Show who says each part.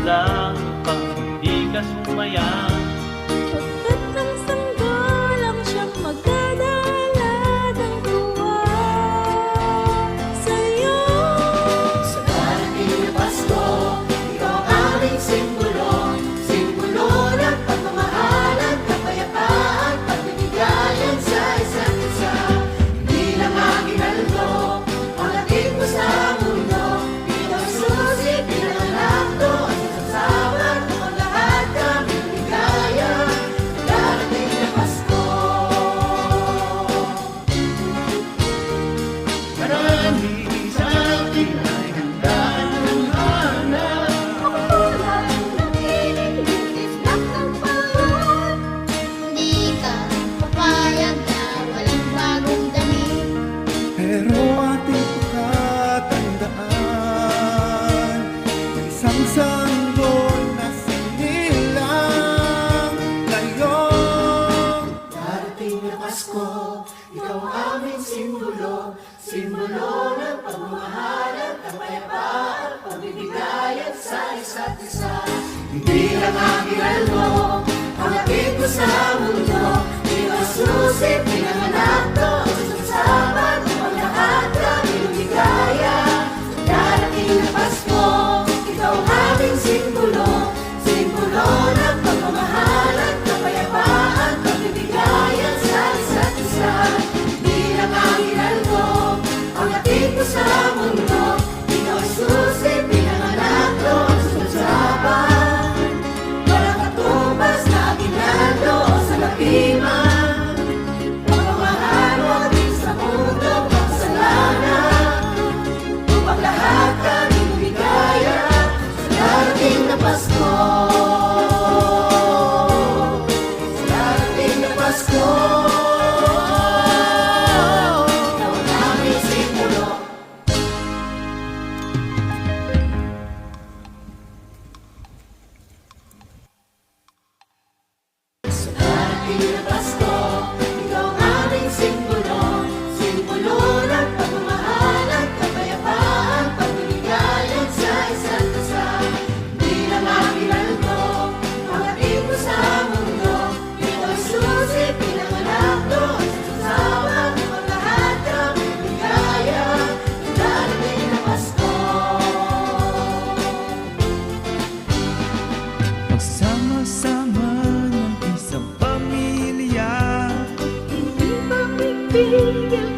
Speaker 1: lang pang di ka sumaya.
Speaker 2: Pagkat ng sanggalang siyang magdadala ng tuwa sa'yo.
Speaker 3: Sa darating na Pasko, ikaw ang aming simbolo, simbolo ng pagmamahal at kapayapaan, pagbibigayan sa isa't isa. Hindi lang aming aldo ang hatid mo sa mundo, ikaw ang susi, pinanganak to at sasawat mo ang lahat kaming ligaya. Darating na Pasko.
Speaker 1: Marami sa atin ay handa ng hanap.
Speaker 2: Makukulang ng inig, islak ng panahon.
Speaker 4: Hindi ka papayag na walang bagong damit.
Speaker 5: Pero ating pakatandaan, isang sanggol na sinilang ngayon.
Speaker 3: Darating na Pasko, ikaw ang aming simbolo, simbolo ng pagmamahal at kapayapaan, pagbibigayan sa isa't isa. Hindi lang aming almo ang hatid mo sa mundo, ikaw ang susi, pinanganak to at sasabot ang lahat kaming ligaya. Darating na Pasko, ikaw ang aming simbolo, simbolo ng pagmamahal at kapayapaan, pagbibigayan sa isa't isa. Hindi lang aming almo ang hatid mo sa mundo, ikaw ang susi, pinanganak to at sasabot. Walang katumbas na aginaldo o sa lapiman, pagmamahal mo din sa mundo, pagkasalanan, upang lahat kaming ligaya sa darating na Pasko. Sa darating na Pasko, ikaw ang aming simbolo. Sa darating na Pasko, ikaw ang aming simbolo, simbolo ng pagmamahal at kapayapaan, pagbibigayan sa isa't isa. Hindi lang aming aldo ang hatid mo sa mundo, ikaw ang susi, pinanganak to at sasawat ang lahat kaming ligaya. Darating na Pasko.
Speaker 5: Magsama-sama ng isang pamilya,
Speaker 2: Hindi magbibigyan